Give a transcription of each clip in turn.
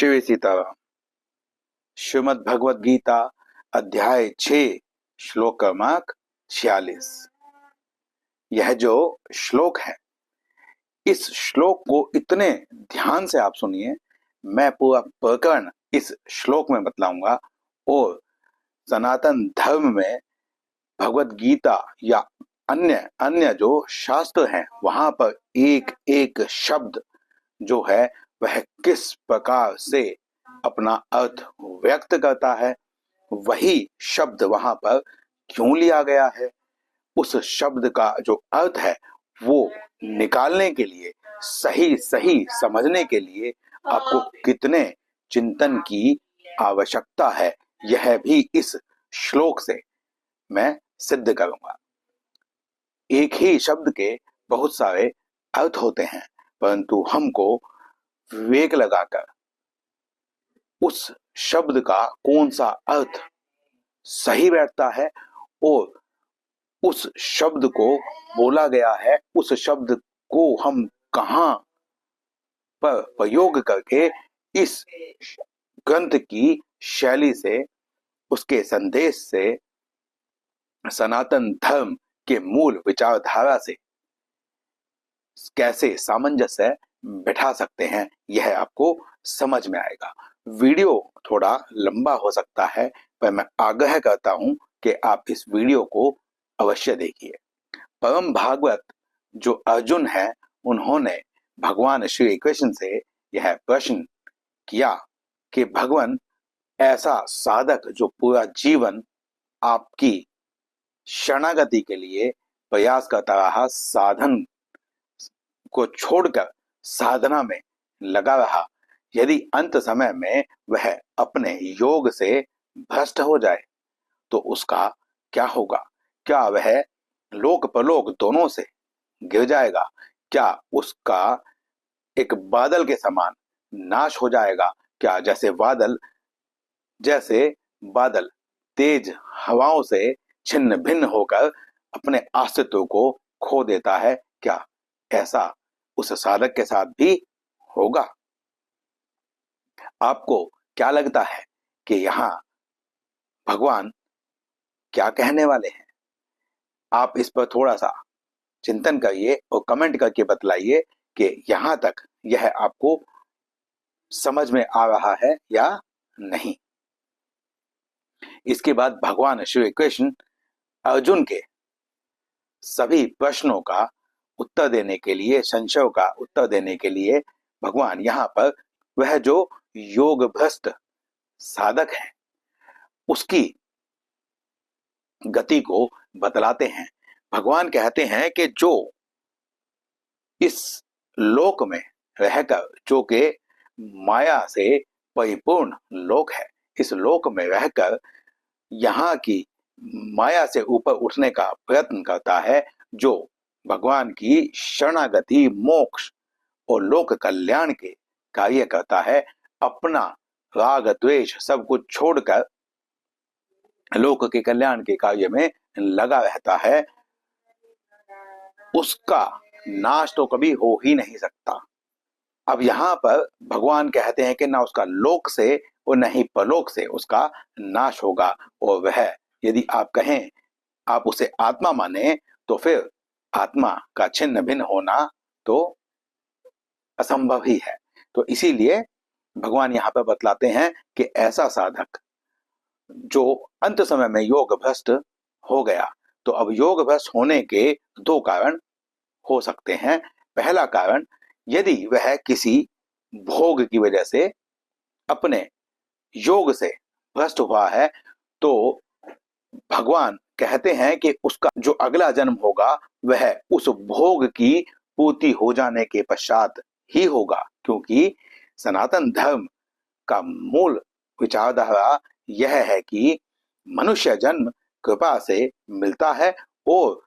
शिव सीताराम। श्रीमद् भगवद गीता अध्याय 6 श्लोक क्रमांक 46। यह जो श्लोक है, इस श्लोक को इतने ध्यान से आप सुनिए। मैं पूरा प्रकरण इस श्लोक में बतलाऊंगा और सनातन धर्म में भगवद गीता या अन्य अन्य जो शास्त्र हैं वहां पर एक एक शब्द जो है वह किस प्रकार से अपना अर्थ व्यक्त करता है, वही शब्द वहां पर क्यों लिया गया है, उस शब्द का जो अर्थ है वो निकालने के लिए, सही सही समझने के लिए आपको कितने चिंतन की आवश्यकता है, यह भी इस श्लोक से मैं सिद्ध करूंगा। एक ही शब्द के बहुत सारे अर्थ होते हैं, परंतु हमको विवेक लगाकर उस शब्द का कौन सा अर्थ सही बैठता है और उस शब्द को बोला गया है, उस शब्द को हम कहां पर प्रयोग करके इस ग्रंथ की शैली से, उसके संदेश से, सनातन धर्म के मूल विचारधारा से कैसे सामंजस्य बैठा सकते हैं, यह आपको समझ में आएगा। वीडियो थोड़ा लंबा हो सकता है, पर मैं आग्रह करता हूं कि आप इस वीडियो को अवश्य देखिए। परम भागवत जो अर्जुन है, उन्होंने भगवान श्री कृष्ण से यह प्रश्न किया कि भगवान, ऐसा साधक जो पूरा जीवन आपकी शरणागति के लिए प्रयास करता रहा, साधन को छोड़कर साधना में लगा रहा, यदि अंत समय में वह अपने योग से भ्रष्ट हो जाए तो उसका क्या होगा? क्या वह लोक परलोक दोनों से गिर जाएगा? क्या उसका एक बादल के समान नाश हो जाएगा? क्या जैसे बादल तेज हवाओं से छिन्न भिन्न होकर अपने अस्तित्व को खो देता है, क्या ऐसा उस साधक के साथ भी होगा? आपको क्या लगता है कि यहां भगवान क्या कहने वाले हैं? आप इस पर थोड़ा सा चिंतन करिए और कमेंट करके बतलाइए कि यहां तक यह आपको समझ में आ रहा है या नहीं। इसके बाद भगवान श्री कृष्ण अर्जुन के सभी प्रश्नों का उत्तर देने के लिए, संशयों का उत्तर देने के लिए, भगवान यहाँ पर वह जो योग भ्रष्ट साधक है उसकी गति को बतलाते हैं। भगवान कहते हैं कि जो इस लोक में रहकर, जो के माया से परिपूर्ण लोक है, इस लोक में रहकर यहाँ की माया से ऊपर उठने का प्रयत्न करता है, जो भगवान की शरणागति, मोक्ष और लोक कल्याण के कार्य करता है, अपना राग द्वेष सब कुछ छोड़कर लोक के कल्याण के कार्य में लगा रहता है, उसका नाश तो कभी हो ही नहीं सकता। अब यहाँ पर भगवान कहते हैं कि ना उसका लोक से और न ही परलोक से उसका नाश होगा, और वह, यदि आप कहें, आप उसे आत्मा माने, तो फिर आत्मा का छिन्न भिन्न होना तो असंभव ही है। तो इसीलिए भगवान यहाँ पर बतलाते हैं कि ऐसा साधक जो अंत समय में योग भ्रष्ट हो गया, तो अब योग भ्रष्ट होने के दो कारण हो सकते हैं। पहला कारण, यदि वह किसी भोग की वजह से अपने योग से भ्रष्ट हुआ है, तो भगवान कहते हैं कि उसका जो अगला जन्म होगा वह उस भोग की पूर्ति हो जाने के पश्चात ही होगा, क्योंकि सनातन धर्म का मूल विचारधारा यह है कि मनुष्य जन्म कृपा से मिलता है, और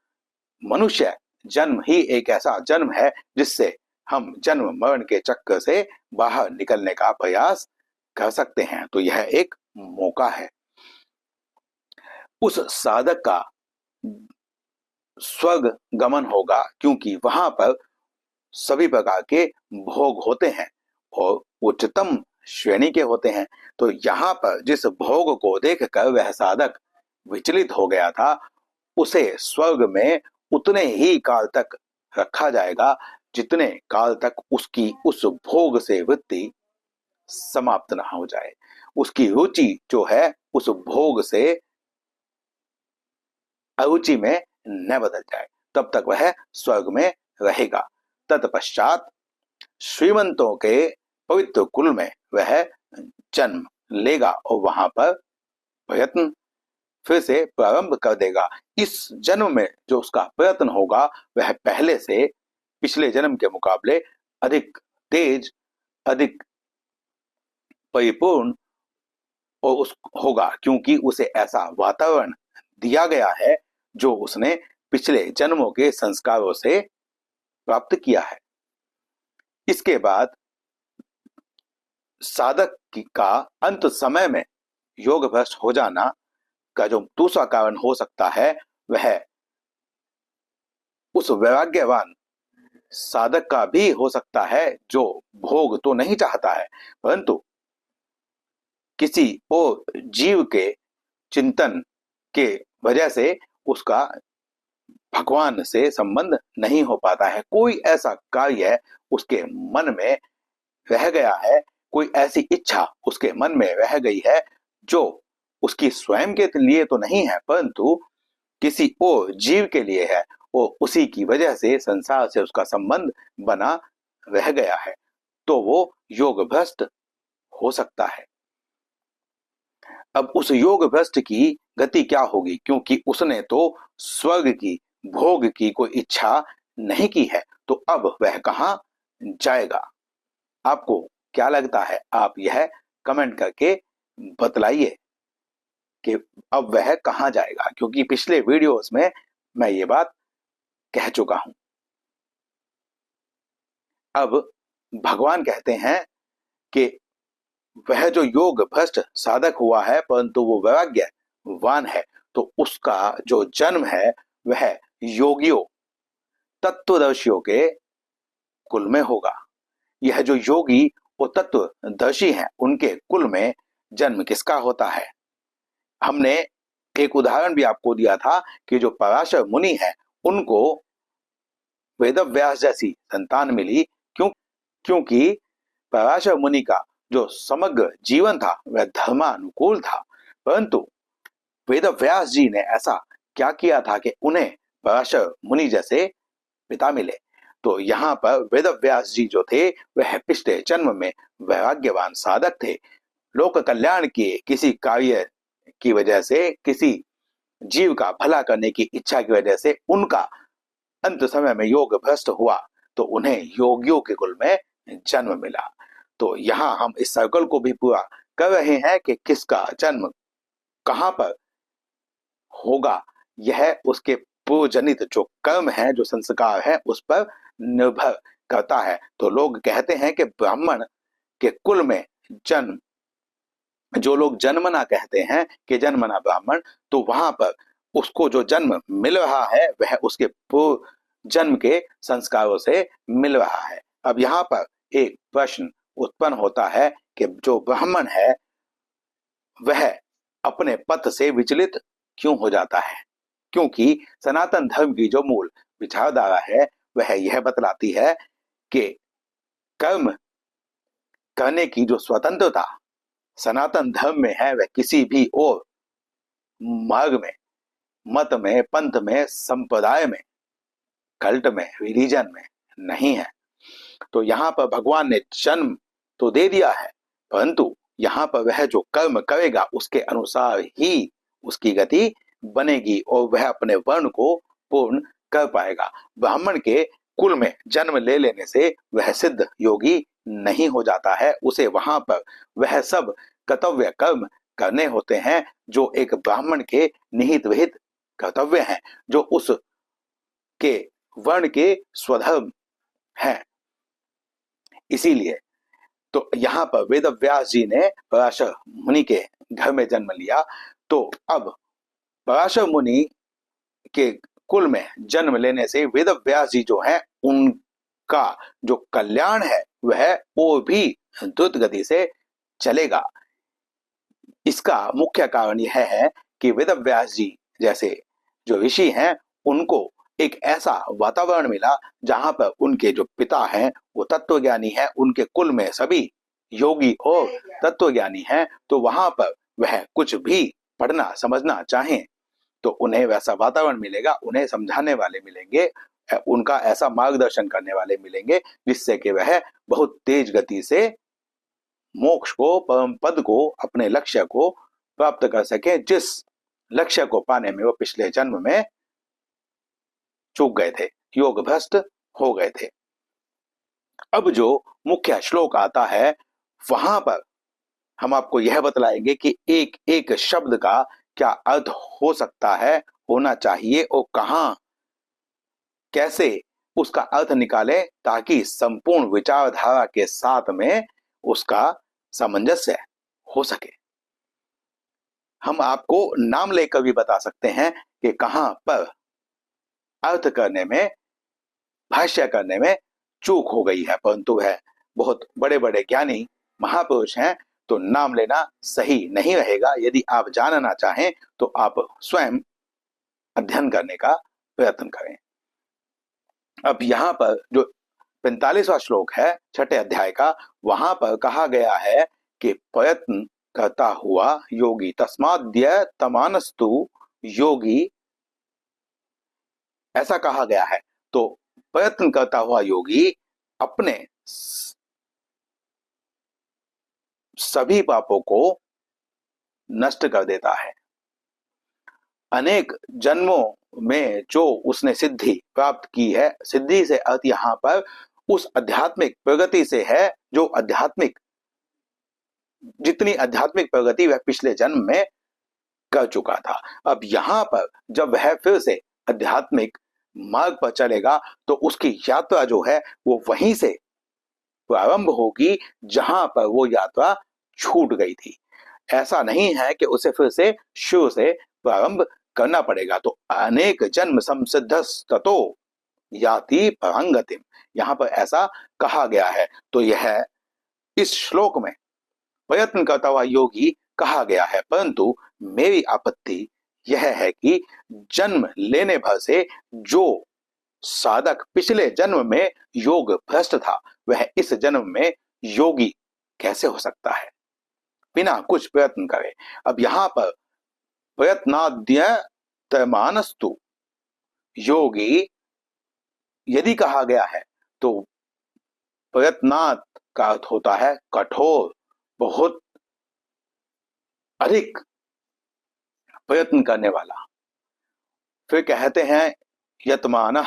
मनुष्य जन्म ही एक ऐसा जन्म है जिससे हम जन्म मरण के चक्कर से बाहर निकलने का प्रयास कर सकते हैं। तो यह एक मौका है। उस साधक का स्वर्ग गमन होगा, क्योंकि वहां पर सभी प्रकार के भोग होते हैं, और उच्चतम श्रेणी के होते हैं। तो यहाँ पर जिस भोग को देखकर वह साधक विचलित हो गया था, उसे स्वर्ग में उतने ही काल तक रखा जाएगा जितने काल तक उसकी उस भोग से वृत्ति समाप्त ना हो जाए, उसकी रुचि जो है उस भोग से अरुचि में न बदल जाए, तब तक वह स्वर्ग में रहेगा। तत्पश्चात श्रीमंतों के पवित्र कुल में वह जन्म लेगा और वहां पर प्रयत्न फिर से प्रारंभ कर देगा। इस जन्म में जो उसका प्रयत्न होगा वह पहले से पिछले जन्म के मुकाबले अधिक तेज, अधिक परिपूर्ण और उस होगा, क्योंकि उसे ऐसा वातावरण दिया गया है जो उसने पिछले जन्मों के संस्कारों से प्राप्त किया है। इसके बाद साधक का अंत समय में योग भ्रष्ट हो जाना का जो दूसरा कारण हो सकता है वह उस वैराग्यवान साधक का भी हो सकता है जो भोग तो नहीं चाहता है, परंतु किसी और जीव के चिंतन के वजह से उसका भगवान से संबंध नहीं हो पाता है। कोई ऐसा कार्य उसके मन में रह गया है, कोई ऐसी इच्छा उसके मन में रह गई है जो उसकी स्वयं के लिए तो नहीं है, परंतु किसी और जीव के लिए है, और उसी की वजह से संसार से उसका संबंध बना रह गया है, तो वो योग भ्रष्ट हो सकता है। अब उस योग भ्रष्ट की गति क्या होगी, क्योंकि उसने तो स्वर्ग की भोग की कोई इच्छा नहीं की है, तो अब वह कहाँ जाएगा? आपको क्या लगता है? आप यह कमेंट करके बतलाइए कि अब वह कहाँ जाएगा, क्योंकि पिछले वीडियोस में मैं ये बात कह चुका हूं। अब भगवान कहते हैं कि वह जो योग भ्रष्ट साधक हुआ है परंतु वो वैराग्यवान है, तो उसका जो जन्म है वह योगियों, तत्वदर्शियों के कुल में होगा। यह जो योगी और तत्वदर्शी हैं उनके कुल में जन्म किसका होता है? हमने एक उदाहरण भी आपको दिया था कि जो पराशर मुनि है उनको वेदव्यास जैसी संतान मिली, क्योंकि पराशर मुनि का जो समग्र जीवन था वह धर्मानुकूल था, परंतु वेदव्यास जी ने ऐसा क्या किया था कि उन्हें पराशर मुनि जैसे पिता मिले। तो यहाँ पर वेदव्यास जी जो थे वह पिछले जन्म में वैराग्यवान साधक थे। लोक कल्याण के किसी कार्य की वजह से, किसी जीव का भला करने की इच्छा की वजह से उनका अंत समय में योग भ्रष्ट हुआ, तो उन्हें योगियों के कुल में जन्म मिला। तो यहाँ हम इस सर्कल को भी पूरा कर रहे हैं कि किसका जन्म कहाँ पर होगा, यह उसके पूर्वजनित जो कर्म है, जो संस्कार है, उस पर निर्भर करता है। तो लोग कहते हैं कि ब्राह्मण के कुल में जन्म, जो लोग जन्मना कहते हैं कि जन्मना ब्राह्मण, तो वहां पर उसको जो जन्म मिल रहा है वह उसके पूर्व जन्म के संस्कारों से मिल रहा है। अब यहाँ पर एक प्रश्न उत्पन्न होता है कि जो ब्राह्मण है वह अपने पथ से विचलित क्यों हो जाता है? क्योंकि सनातन धर्म की जो मूल विचारधारा है वह यह बतलाती है कि कर्म करने की जो स्वतंत्रता सनातन धर्म में है वह किसी भी और मार्ग में, मत में, पंथ में, संप्रदाय में, कल्ट में, रिलीजन में नहीं है। तो यहाँ पर भगवान ने जन्म तो दे दिया है, परंतु यहाँ पर वह जो कर्म करेगा उसके अनुसार ही उसकी गति बनेगी और वह अपने वर्ण को पूर्ण कर पाएगा। ब्राह्मण के कुल में जन्म ले लेने से वह सिद्ध योगी नहीं हो जाता है, उसे वहां पर वह सब कर्तव्य कर्म करने होते हैं जो एक ब्राह्मण के निहित विहित कर्तव्य हैं, जो उस के वर्ण के स्वधर्म हैं। इसीलिए तो यहाँ पर वेदव्यास जी ने पराशर मुनि के घर में जन्म लिया, तो अब पराशर मुनि के कुल में जन्म लेने से वेदव्यास जी जो हैं उनका जो कल्याण है वह और भी द्रुत गति से चलेगा। इसका मुख्य कारण यह है कि वेदव्यास जी जैसे जो ऋषि हैं उनको एक ऐसा वातावरण मिला जहां पर उनके जो पिता हैं वो तत्वज्ञानी हैं, उनके कुल में सभी योगी और तत्वज्ञानी हैं, तो वहां पर वह कुछ भी पढ़ना समझना चाहें तो उन्हें वैसा वातावरण मिलेगा, उन्हें समझाने वाले मिलेंगे, उनका ऐसा मार्गदर्शन करने वाले मिलेंगे जिससे कि वह बहुत तेज गति से मोक्ष को, परम पद को, अपने लक्ष्य को प्राप्त कर सके, जिस लक्ष्य को पाने में वो पिछले जन्म में चूक गए थे, योग भ्रष्ट हो गए थे। अब जो मुख्य श्लोक आता है वहां पर हम आपको यह बतलाएंगे कि एक एक शब्द का क्या अर्थ हो सकता है, होना चाहिए और कहां कैसे उसका अर्थ निकालें ताकि संपूर्ण विचारधारा के साथ में उसका सामंजस्य हो सके। हम आपको नाम लेकर भी बता सकते हैं कि कहां पर अर्थ करने में, भाष्य करने में चूक हो गई है, परंतु वह बहुत बड़े बड़े ज्ञानी महापुरुष हैं तो नाम लेना सही नहीं रहेगा। यदि आप जानना चाहें तो आप स्वयं अध्ययन करने का प्रयत्न करें। अब यहाँ पर जो 45वां श्लोक है छठे अध्याय का, वहां पर कहा गया है कि प्रयत्न करता हुआ योगी, तस्माद्य तमानस्तु योगी, ऐसा कहा गया है। तो प्रयत्न करता हुआ योगी अपने सभी पापों को नष्ट कर देता है। अनेक जन्मों में जो उसने सिद्धि प्राप्त की है, सिद्धि से अर्थ यहाँ पर उस आध्यात्मिक प्रगति से है जो आध्यात्मिक, जितनी आध्यात्मिक प्रगति वह पिछले जन्म में कर चुका था। अब यहाँ पर जब वह फिर से आध्यात्मिक मार्ग पर चलेगा तो उसकी यात्रा जो है वो वहीं से प्रारंभ होगी जहां पर वो यात्रा छूट गई थी। ऐसा नहीं है कि उसे फिर से शुरू से प्रारंभ करना पड़ेगा। तो अनेक जन्म संसिद्धस्ततो याति परांगतिम, यहाँ पर ऐसा कहा गया है। तो यह इस श्लोक में प्रयत्न करता हुआ योगी कहा गया है, परंतु मेरी आपत्ति यह है कि जन्म लेने भर से जो साधक पिछले जन्म में योग भ्रष्ट था वह इस जन्म में योगी कैसे हो सकता है बिना कुछ प्रयत्न करे। अब यहाँ पर प्रयत्नाद्यतमानस्तु योगी यदि कहा गया है तो प्रयत्नात् का अर्थ होता है कठोर, बहुत अधिक प्रयत्न करने वाला। फिर कहते हैं यतमान,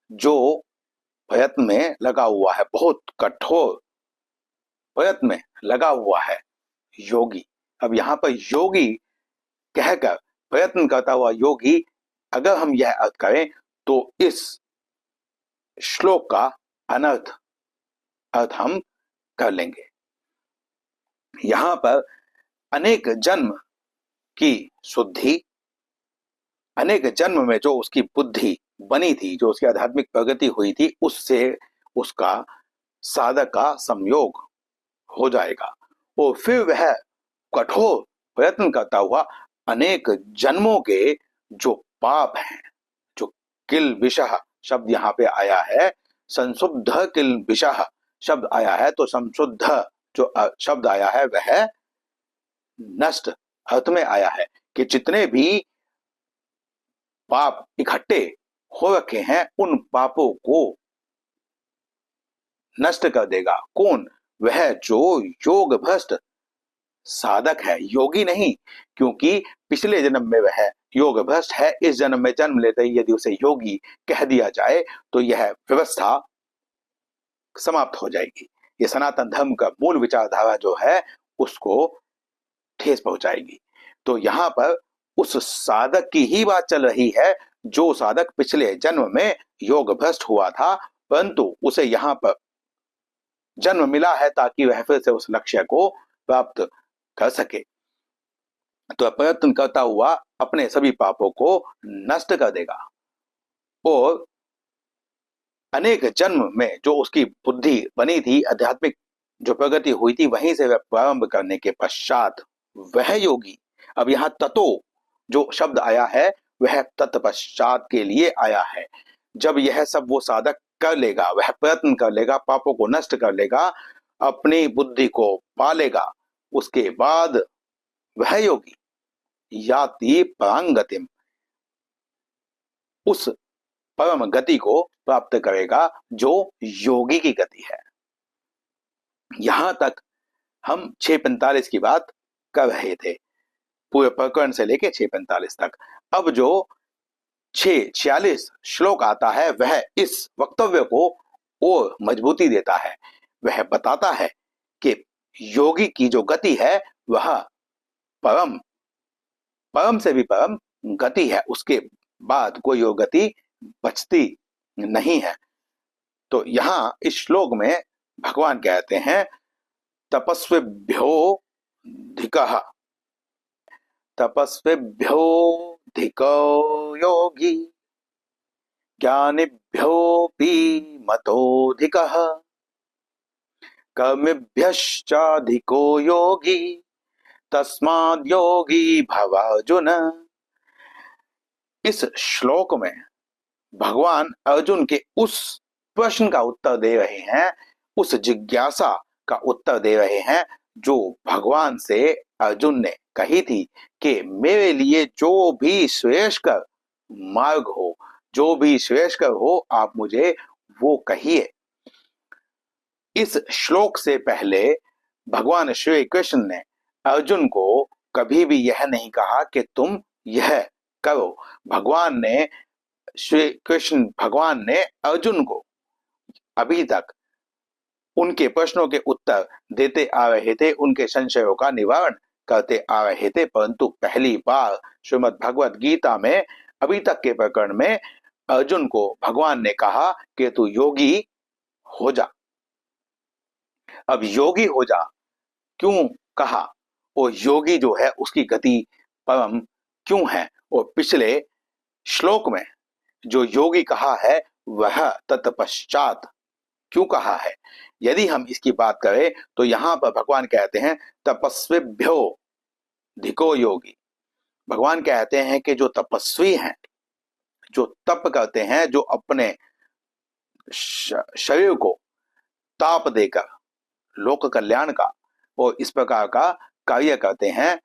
जो प्रयत्न में लगा हुआ है, बहुत कठोर प्रयत्न में लगा हुआ है योगी। अब यहाँ पर योगी कहकर प्रयत्न करता हुआ योगी, अगर हम यह अर्थ करें तो इस श्लोक का अनर्थ अर्थ हम कर लेंगे। यहाँ पर अनेक जन्म की शुद्धि, अनेक जन्म में जो उसकी बुद्धि बनी थी, जो उसकी आध्यात्मिक प्रगति हुई थी, उससे उसका साधक का संयोग हो जाएगा और फिर वह कठोर प्रयत्न करता हुआ अनेक जन्मों के जो पाप हैं, जो किल विषह शब्द यहाँ पे आया है, संशुद्ध किल विषह शब्द आया है, तो संशुद्ध जो शब्द आया है वह नष्ट अर्थ में आया है कि जितने भी पाप इकट्ठे हो रखे हैं उन पापों को नष्ट कर देगा। कौन? वह जो योग भ्रष्ट साधक है, योगी नहीं, क्योंकि पिछले जन्म में वह योग भ्रष्ट है। इस जन्म में जन्म लेते ही यदि उसे योगी कह दिया जाए तो यह व्यवस्था समाप्त हो जाएगी। ये सनातन धर्म का मूल विचारधारा जो है उसको ठेस पहुंचाएगी। तो यहाँ पर उस साधक की ही बात चल रही है जो साधक पिछले जन्म में योग भ्रष्ट हुआ था, परंतु उसे यहाँ पर जन्म मिला है ताकि वह फिर से उस लक्ष्य को प्राप्त कर सके। तो प्रयत्न करता हुआ अपने सभी पापों को नष्ट कर देगा और अनेक जन्म में जो उसकी बुद्धि बनी थी, आध्यात्मिक जो प्रगति हुई थी वहीं से वह प्रारंभ करने के पश्चात वह योगी, अब यहाँ ततो जो शब्द आया है वह तत्पश्चात के लिए आया है। जब यह सब वो साधक कर लेगा, वह प्रयत्न कर लेगा, पापों को नष्ट कर लेगा, अपनी बुद्धि को पालेगा, उसके बाद वह योगी याति परां गतिम, उस परम गति को प्राप्त करेगा जो योगी की गति है। यहां तक हम 6:45 की बात कर रहे थे, पूरे प्रकरण से लेके 6:45 तक। अब जो 6:46 श्लोक आता है वह इस वक्तव्य को और मजबूती देता है। वह बताता है कि योगी की जो गति है वह परम परम से भी परम गति है, उसके बाद कोई और गति बचती नहीं है। तो यहां इस श्लोक में भगवान कहते हैं तपस्विभ्यो धिकः, तपस्विभ्योऽधिको योगी ज्ञानिभ्योऽपि मतोऽधिकः कर्मिभ्यश्चाधिको योगी तस्माद् योगी भव अर्जुन। इस श्लोक में भगवान अर्जुन के उस प्रश्न का उत्तर दे रहे हैं, उस जिज्ञासा का उत्तर दे रहे हैं जो भगवान से अर्जुन ने कही थी कि मेरे लिए जो भी श्रेयस्कर मार्ग हो, जो भी श्रेयस्कर हो, आप मुझे वो कहिए। इस श्लोक से पहले भगवान श्री कृष्ण ने अर्जुन को कभी भी यह नहीं कहा कि तुम यह करो। भगवान ने अर्जुन को अभी तक उनके प्रश्नों के उत्तर देते आ रहे थे, उनके संशयों का निवारण करते आ रहे थे, परंतु पहली बार श्रीमद् भगवत गीता में अभी तक के प्रकरण में अर्जुन को भगवान ने कहा कि तू योगी हो जा। अब योगी हो जा क्यों कहा, और योगी जो है उसकी गति परम क्यों है, और पिछले श्लोक में जो योगी कहा है वह तत्पश्चात क्यों कहा है। यदि हम इसकी बात करें तो यहां पर भगवान कहते हैं तपस्विभ्यो धिको योगी। भगवान कहते हैं कि जो तपस्वी हैं, जो तप करते हैं, जो अपने शरीर को ताप देकर लोक कल्याण का और इस प्रकार का कार्य करते हैं,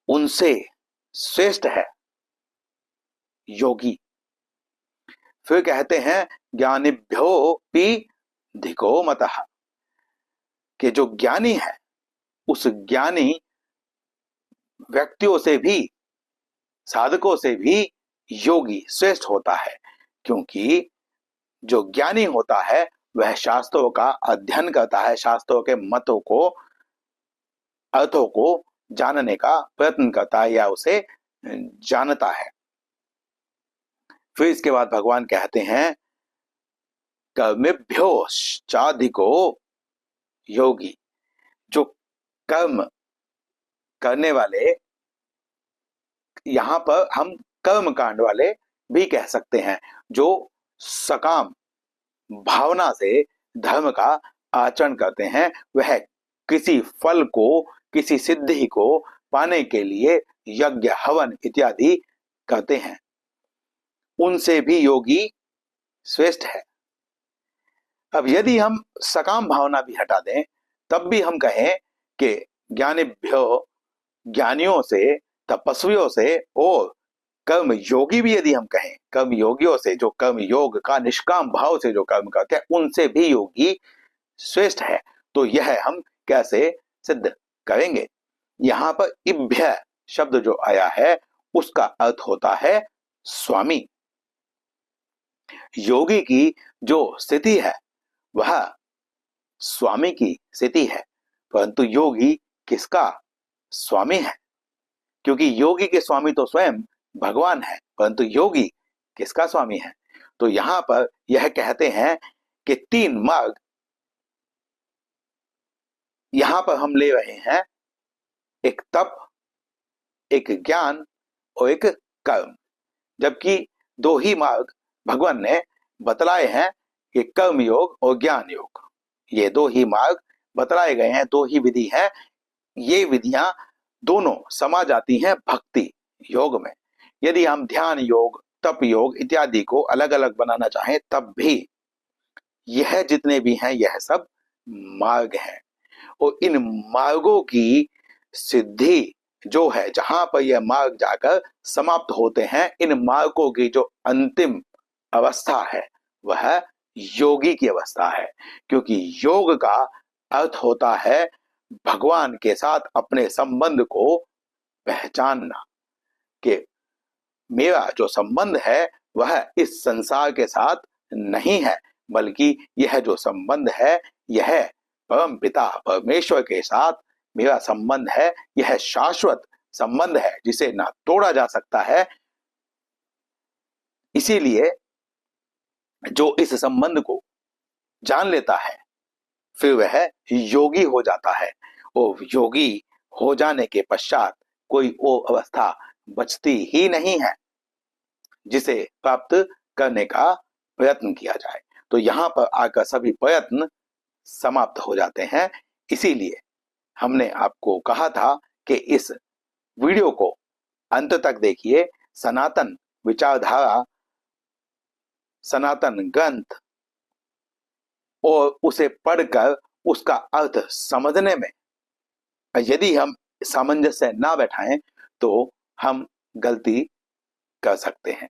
उनसे श्रेष्ठ है योगी। फिर कहते हैं ज्ञानिभ्योऽपि धिको मतः, कि जो ज्ञानी है उस ज्ञानी व्यक्तियों से भी, साधकों से भी योगी श्रेष्ठ होता है, क्योंकि जो ज्ञानी होता है वह शास्त्रों का अध्ययन करता है, शास्त्रों के मतों को, अर्थों को जानने का प्रयत्न करता है या उसे जानता है। फिर इसके बाद भगवान कहते हैं कर्मेभ्योश्चाधिको योगी, जो कर्म करने वाले, यहां पर हम कर्म कांड वाले भी कह सकते हैं, जो सकाम भावना से धर्म का आचरण करते हैं, वह किसी फल को, किसी सिद्धि को पाने के लिए यज्ञ हवन इत्यादि करते हैं, उनसे भी योगी श्रेष्ठ है। अब यदि हम सकाम भावना भी हटा दें तब भी हम कहें कि ज्ञानिभ्यो, ज्ञानियों से, तपस्वियों से, और कर्म योगी भी यदि हम कहें, कर्म योगियों से, जो कर्म योग का निष्काम भाव से जो कर्म करते हैं, उनसे भी योगी श्रेष्ठ है। तो यह हम कैसे सिद्ध करेंगे। यहां पर इभ्य शब्द जो आया है उसका अर्थ होता है स्वामी। योगी की जो स्थिति है वह स्वामी की स्थिति है, परंतु योगी किसका स्वामी है, क्योंकि योगी के स्वामी तो स्वयं भगवान है, परंतु योगी किसका स्वामी है। तो यहां पर यह कहते हैं कि 3 मार्ग यहां पर हम ले रहे हैं, एक तप, एक ज्ञान और एक कर्म, जबकि 2 ही मार्ग भगवान ने बतलाए हैं कि कर्म योग और ज्ञान योग। ये दो ही मार्ग बतलाए गए हैं, दो ही विधि है। ये विधियां दोनों समा जाती हैं भक्ति योग में। यदि हम ध्यान योग, तप योग इत्यादि को अलग अलग बनाना चाहें तब भी यह जितने भी हैं यह सब मार्ग हैं। और इन मार्गों की सिद्धि जो है, जहां पर यह मार्ग जाकर समाप्त होते हैं, इन मार्गों की जो अंतिम अवस्था है वह योगी की अवस्था है। क्योंकि योग का अर्थ होता है भगवान के साथ अपने संबंध को पहचानना, कि मेरा जो संबंध है वह इस संसार के साथ नहीं है, बल्कि यह जो संबंध है यह परम पिता परमेश्वर के साथ मेरा संबंध है। यह शाश्वत संबंध है जिसे ना तोड़ा जा सकता है। इसीलिए जो इस संबंध को जान लेता है फिर वह योगी हो जाता है। और योगी हो जाने के पश्चात कोई वो अवस्था बचती ही नहीं है जिसे प्राप्त करने का प्रयत्न किया जाए। तो यहाँ पर आकर सभी प्रयत्न समाप्त हो जाते हैं। इसीलिए हमने आपको कहा था कि इस वीडियो को अंत तक देखिए। सनातन विचारधारा, सनातन ग्रंथ और उसे पढ़कर उसका अर्थ समझने में यदि हम सामंजस्य ना बैठाएं तो हम गलती कर सकते हैं।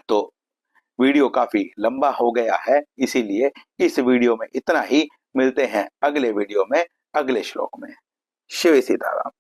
तो वीडियो काफी लंबा हो गया है, इसीलिए इस वीडियो में इतना ही। मिलते हैं अगले वीडियो में अगले श्लोक में। शिव सीताराम।